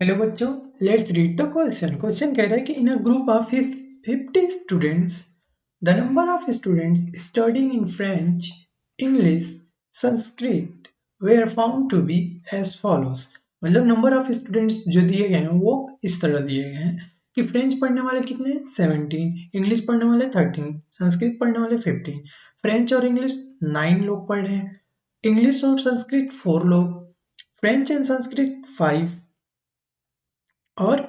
Hello बच्चों, let's read the question. Question कह रहा है कि in a group of 50 students the number of students studying in French, English, Sanskrit were found to be as follows. मतलब number of students जो दिए गए हैं वो इस तरह दिए गए हैं कि फ्रेंच पढ़ने वाले कितने 17, इंग्लिश पढ़ने वाले 13, संस्कृत पढ़ने वाले 15। फ्रेंच और इंग्लिश 9 लोग पढ़ रहे हैं, इंग्लिश और संस्कृत 4 लोग, फ्रेंच एंड संस्कृत 5 और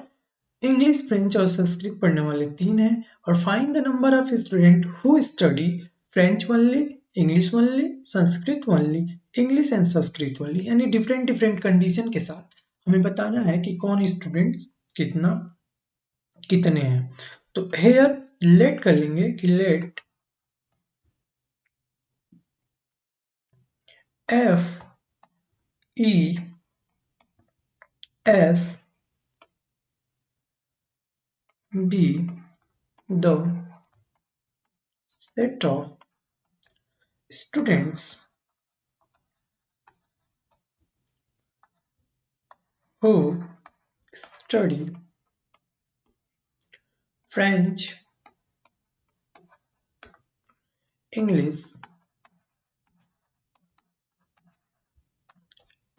इंग्लिश, फ्रेंच और संस्कृत पढ़ने वाले 3 हैं। और find the number of student who study French only, English only, Sanskrit only, English and Sanskrit only. यानी डिफरेंट डिफरेंट कंडीशन के साथ हमें बताना है कि कौन स्टूडेंट्स कितने हैं। तो हेयर लेट कर लेंगे कि let F E S B the set of students who study French, English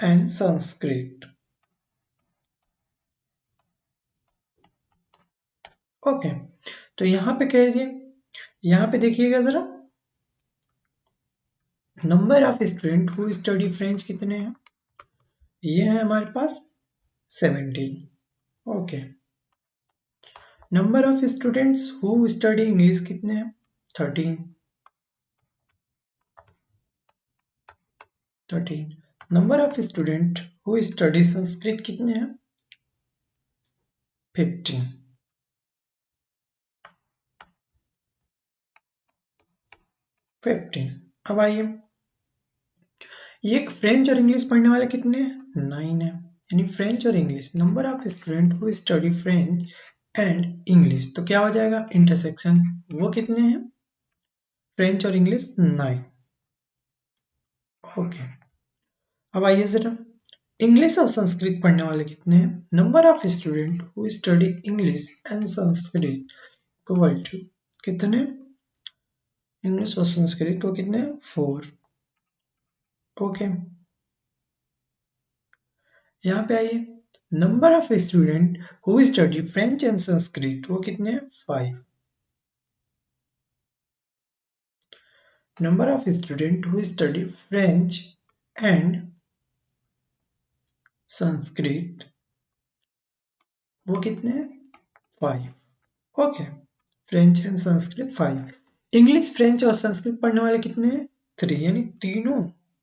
and Sanskrit. Okay, तो यहाँ पे कह दिए, यहाँ पे देखिएगा जरा, number of student who study French कितने हैं, ये है हमारे पास 17। Okay, number of students who study English कितने हैं 13। Number of student who study Sanskrit कितने हैं 15। अब आइए, ये फ्रेंच और इंग्लिश पढ़ने वाले कितने हैं 9 है, यानी फ्रेंच और English, number of student who study French and English, तो क्या हो जाएगा इंटरसेक्शन, वो कितने हैं फ्रेंच और इंग्लिश 9। ओके, अब आइए जरा, इंग्लिश और संस्कृत पढ़ने वाले कितने हैं, number of student who study English and Sanskrit equal to कितने, इंग्लिश और संस्कृत को कितने 4। ओके, यहाँ पे आइए, number of student who study French and Sanskrit वो कितने 5। Number of student who study French and Sanskrit वो कितने 5। Okay, French and Sanskrit 5। English, French और संस्कृत पढ़ने वाले कितने 3, यानी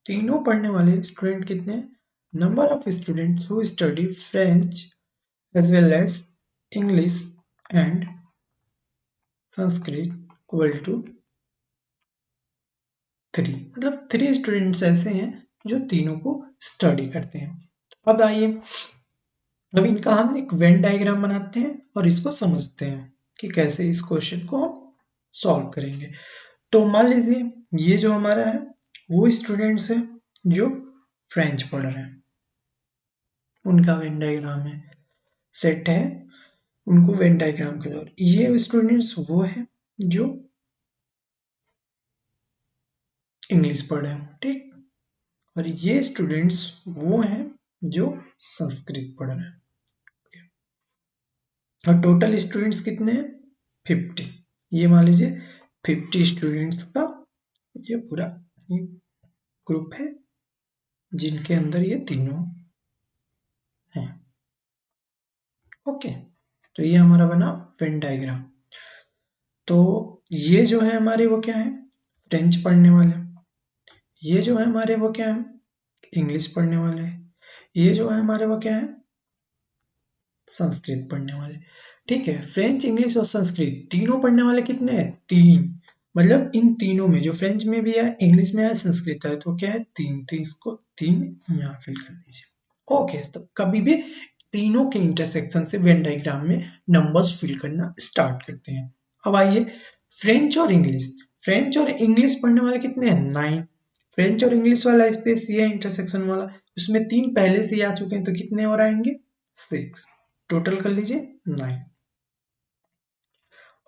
तीनों पढ़ने वाले स्टूडेंट कितने, number of students who study French as well as English and Sanskrit equal to 3। मतलब 3 स्टूडेंट्स ऐसे हैं जो तीनों को स्टडी करते हैं। अब आइए, अब इनका हम एक वेन डायग्राम बनाते हैं और इसको समझते हैं कि कैसे इस क्वेश्चन को हम सॉल्व करेंगे। तो मान लीजिए ये जो हमारा है वो स्टूडेंट्स है जो फ्रेंच पढ़ रहे हैं, उनका वेन डायग्राम है, सेट है उनको वेन डायग्राम के द्वारा। ये स्टूडेंट्स वो है जो इंग्लिश पढ़े हैं, ठीक, और ये स्टूडेंट्स वो हैं जो संस्कृत पढ़ रहे हैं। और टोटल स्टूडेंट्स कितने हैं 50। ये मान लीजिए 50 स्टूडेंट्स का ये पूरा ग्रुप है जिनके अंदर ये तीनों हैं। ओके, तो ये हमारा बना वेन डायग्राम। तो ये जो है हमारे वो क्या है फ्रेंच पढ़ने वाले, ये जो है हमारे वो क्या है इंग्लिश पढ़ने वाले, ये जो है हमारे वो क्या है संस्कृत पढ़ने वाले। ठीक है, फ्रेंच, इंग्लिश और संस्कृत तीनों पढ़ने वाले कितने हैं 3। मतलब इन तीनों में जो फ्रेंच में भी है, इंग्लिश में है, संस्कृत है, तो क्या है 3, तो इसको 3 यहाँ फिल कर दीजिए। ओके, तो कभी भी तीनों के इंटरसेक्शन से वेन डायग्राम में नंबर्स फिल करना स्टार्ट करते हैं। अब आइए फ्रेंच और इंग्लिश, फ्रेंच और इंग्लिश पढ़ने वाले कितने हैं 9। फ्रेंच और इंग्लिश वाला स्पेस ये इंटरसेक्शन वाला, उसमें 3 पहले से ही आ चुके हैं, तो कितने और आएंगे 6, टोटल कर लीजिए 9।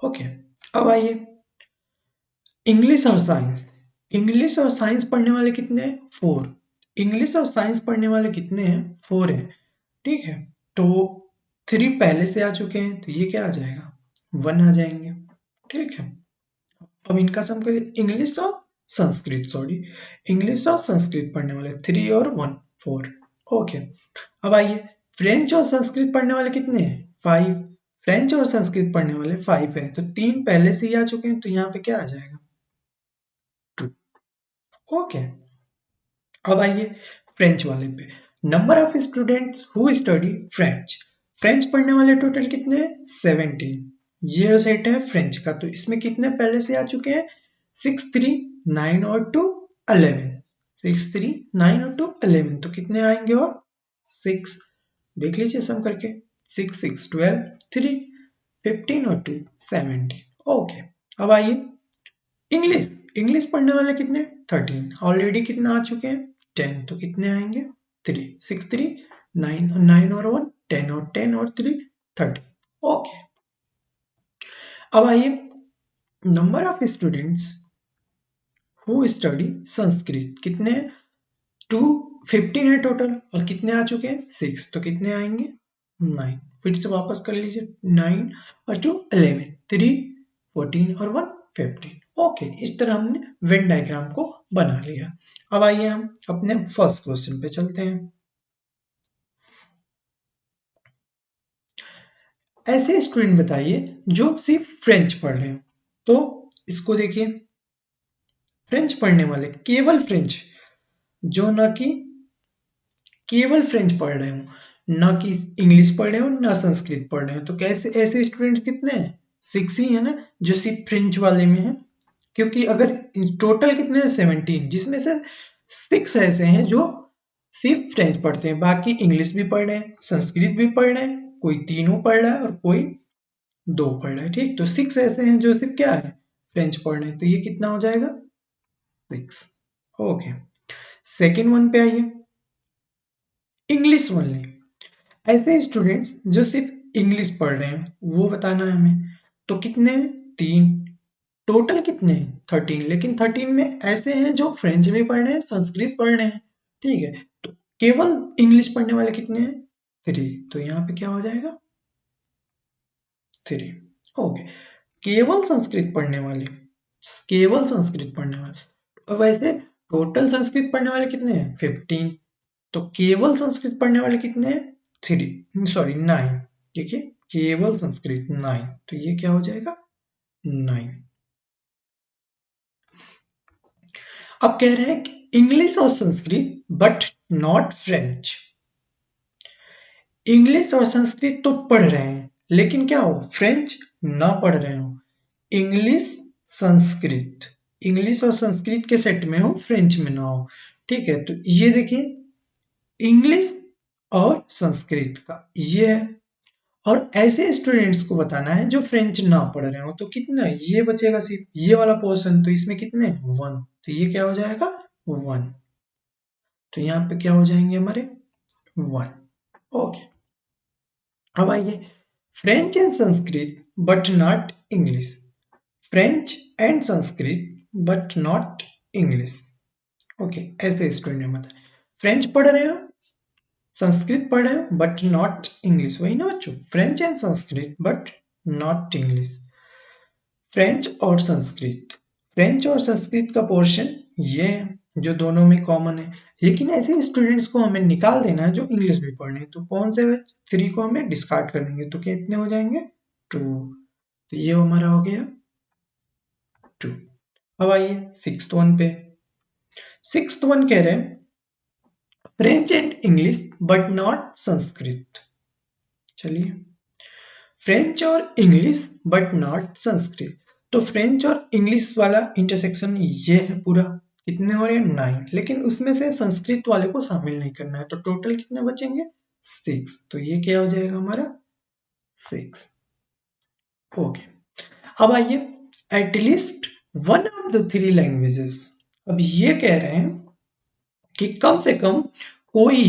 ओके, अब आइए इंग्लिश और साइंस। इंग्लिश और साइंस पढ़ने वाले कितने हैं? 4। इंग्लिश और साइंस पढ़ने वाले कितने हैं? 4 हैं। ठीक है, तो 3 पहले से आ चुके हैं, तो ये क्या आ जाएगा? 1 आ जाएंगे। ठीक है, अब इनका सम करिए। इंग्लिश और संस्कृत, सॉरी, इंग्लिश और संस्कृत पढ़ने वाले 3 और 1 4। ओके, अब आइए फ्रेंच और संस्कृत पढ़ने वाले कितने हैं? 5। फ्रेंच और संस्कृत पढ़ने वाले 5 है, तो 3 पहले से ही आ चुके हैं, तो यहाँ पे क्या आ जाएगा? 2। ओके, अब आइए फ्रेंच वाले पे। Number of students who study French. French पढ़ने वाले टोटल कितने हैं? 17। ये सेट है फ्रेंच का, तो इसमें कितने पहले से आ चुके हैं? 6 3 9 और 2 11। 6 3 9 और 2 11, तो कितने आएंगे? और 6, देख लीजिए सम करके। 6 6 12 3 15 और 2 17। ओके, अब आइए इंग्लिश। इंग्लिश पढ़ने वाले कितने? 13। ऑलरेडी कितना आ चुके हैं? 10, तो कितने आएंगे? 3 6 3 9 9 और 1 10 और 10 और 3 30। ओके, अब आइए number of students who study Sanskrit. कितने? 2 15 है टोटल, और कितने आ चुके हैं? 6, तो कितने आएंगे? 9। फिर से वापस कर लीजिए। 9 और 2 11 3 14 और 1 15। ओके, इस तरह हमने वेन डायग्राम को बना लिया। अब आइए हम अपने फर्स्ट क्वेश्चन पे चलते हैं। ऐसे स्टूडेंट बताइए जो सिर्फ फ्रेंच पढ़ रहे हैं। तो इसको देखिए, फ्रेंच पढ़ने वाले, केवल फ्रेंच, जो ना कि केवल फ्रेंच पढ़ रहे हो, ना कि इंग्लिश पढ़ रहे हो, ना संस्कृत पढ़ रहे हो, तो कैसे ऐसे स्टूडेंट कितने हैं? 6 ही है ना, जो सिर्फ फ्रेंच वाले में है। क्योंकि अगर टोटल कितने हैं? 17, जिसमें से 6 ऐसे हैं जो सिर्फ फ्रेंच पढ़ते हैं, बाकी इंग्लिश भी पढ़ रहे हैं, संस्कृत भी पढ़ रहे हैं, कोई तीनों पढ़ रहा है और कोई 2 पढ़ रहा है। ठीक, तो 6 ऐसे हैं जो सिर्फ क्या है? फ्रेंच पढ़ रहे हैं, तो ये कितना हो जाएगा? 6। ओके, सेकेंड वन पे आइए, इंग्लिश ओनली। ऐसे स्टूडेंट्स जो सिर्फ इंग्लिश पढ़ रहे हैं, वो बताना है हमें। तो कितने? 3। टोटल कितने? 13। लेकिन 13 में ऐसे हैं जो फ्रेंच भी पढ़ रहे हैं, संस्कृत पढ़ रहे हैं। ठीक है, तो केवल इंग्लिश पढ़ने वाले कितने हैं? 3। तो यहाँ पे क्या हो जाएगा? 3। ओके, केवल संस्कृत पढ़ने वाले, केवल संस्कृत पढ़ने वाले, और वैसे टोटल संस्कृत पढ़ने वाले कितने हैं? 15। तो केवल संस्कृत पढ़ने वाले कितने हैं? 3, सॉरी 9। ठीक है, केवल संस्कृत 9, तो ये क्या हो जाएगा? 9। अब कह रहे हैं कि इंग्लिश और Sanskrit but not French. English और संस्कृत तो पढ़ रहे हैं, लेकिन क्या हो? फ्रेंच ना पढ़ रहे हो। इंग्लिश संस्कृत, इंग्लिश और संस्कृत के सेट में हो, फ्रेंच में ना हो। ठीक है, तो ये देखिए इंग्लिश और संस्कृत का ये है, और ऐसे स्टूडेंट्स को बताना है जो फ्रेंच ना पढ़ रहे हो। तो कितना? ये बचेगा सिर्फ ये वाला पोर्शन, तो इसमें कितने? 1, तो ये क्या हो जाएगा? 1। तो यहाँ पे क्या हो जाएंगे हमारे? 1। ओके, अब आइए French and Sanskrit but not English. French and Sanskrit but not English. Okay, ऐसे स्टूडेंट मतलब फ्रेंच पढ़ रहे हो, संस्कृत पढ़ रहे हो, बट नॉट इंग्लिश। वही ना बच्चों, French and Sanskrit but not English. French और संस्कृत, फ्रेंच और संस्कृत का पोर्शन ये है जो दोनों में कॉमन है। लेकिन ऐसे स्टूडेंट्स को हमें निकाल देना है जो इंग्लिश भी पढ़ रहे हैं, तो कौन से 3 को हमें डिस्कार्ड कर देंगे, तो कितने हो जाएंगे? 2। तो ये हमारा हो गया 2। अब आइए सिक्स्थ वन पे। सिक्स्थ वन कह रहे हैं French and English but not Sanskrit. चलिए, फ्रेंच और इंग्लिश बट नॉट संस्कृत, तो फ्रेंच और इंग्लिश वाला इंटरसेक्शन ये है पूरा। कितने हो रहे हैं? 9। लेकिन उसमें से संस्कृत वाले को शामिल नहीं करना है, तो टोटल कितने बचेंगे? 6। तो ये क्या हो जाएगा हमारा? 6। ओके, अब आइए at least one of the 3 languages. अब ये कह रहे हैं कि कम से कम कोई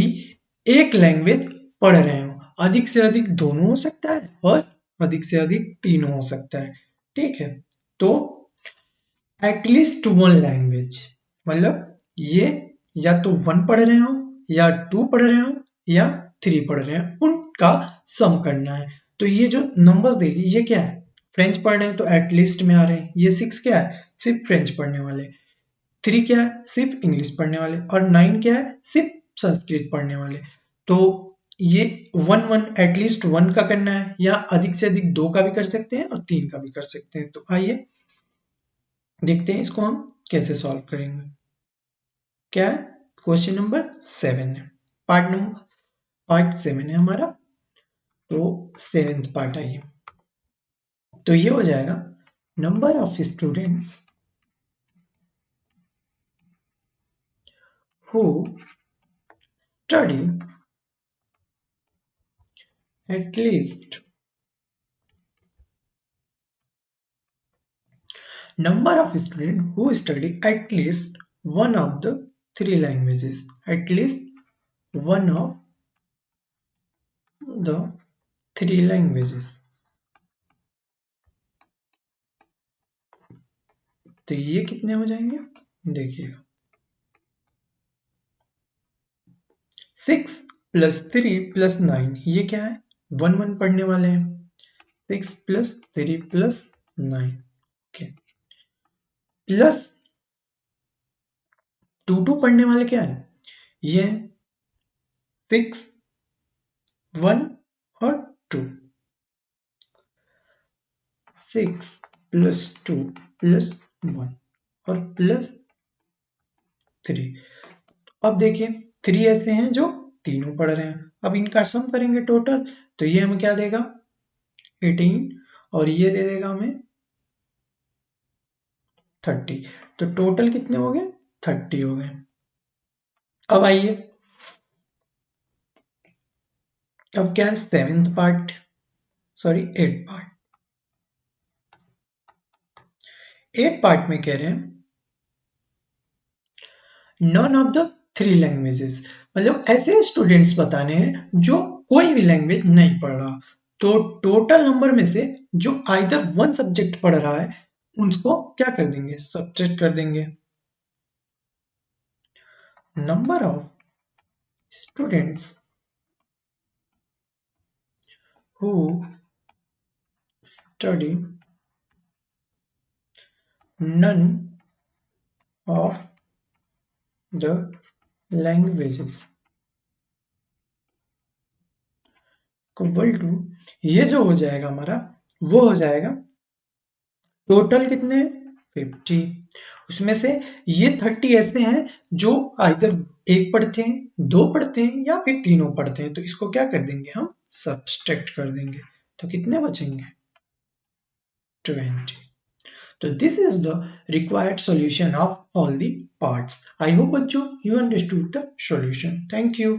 एक लैंग्वेज पढ़ रहे हो। अधिक से अधिक दोनों हो सकता है और अधिक से अधिक तीनों हो सकता है। ठीक है, तो एटलीस्ट वन लैंग्वेज मतलब ये या तो वन पढ़ रहे हो या टू पढ़ रहे हो या थ्री पढ़ रहे हो, उनका सम करना है। तो ये जो नंबर्स देगी ये क्या है, फ्रेंच पढ़ रहे हैं तो एटलीस्ट में आ रहे हैं। ये 6 क्या है, सिर्फ फ्रेंच पढ़ने वाले। 3 क्या है, सिर्फ इंग्लिश पढ़ने वाले। और 9 क्या है, सिर्फ संस्कृत पढ़ने वाले। तो ये वन वन एटलीस्ट वन का करना है, या अधिक से अधिक दो का भी कर सकते हैं और तीन का भी कर सकते हैं। तो आइए देखते हैं इसको हम कैसे सॉल्व करेंगे। क्या है, क्वेश्चन नंबर 7 है, पार्ट 7 है हमारा। तो सेवेंथ पार्ट आइए, तो ये हो जाएगा number of students who study at least number of students who study at least one of the three languages, at least one of the three languages। तो ये कितने हो जाएंगे, देखिएगा 6 प्लस 3 प्लस 9, ये क्या है, वन वन पढ़ने वाले हैं। 6 प्लस 3 प्लस 9, ओके, प्लस 2 2 पढ़ने वाले क्या है, ये 6 1 और 2, 6 प्लस 2 प्लस 1 और प्लस 3। अब देखिए 3 ऐसे हैं जो तीनों पढ़ रहे हैं, अब इनका सम करेंगे टोटल, तो ये हमें क्या देगा 18 और ये दे देगा हमें 30। तो टोटल कितने हो गए, 30 हो गए। अब आइए, अब क्या है, seventh part, sorry 8 part. 8 part में कह रहे हैं none of the three languages, मतलब ऐसे स्टूडेंट्स बताने हैं जो कोई भी लैंग्वेज नहीं पढ़ रहा। तो टोटल नंबर में से जो आइदर वन सब्जेक्ट पढ़ रहा है उसको क्या कर देंगे, सब्ट्रैक्ट कर देंगे। Number of students who study none of the languages equal to, ये जो हो जाएगा हमारा वो हो जाएगा टोटल कितने 50। उसमें से ये 30 ऐसे हैं जो आइदर एक पढ़ते हैं, दो पढ़ते हैं या फिर तीनों पढ़ते हैं। तो इसको क्या कर देंगे, हम सब्सट्रैक्ट कर देंगे। तो कितने बचेंगे 20। So this is the required solution of all the parts. I hope you understood the solution. Thank you.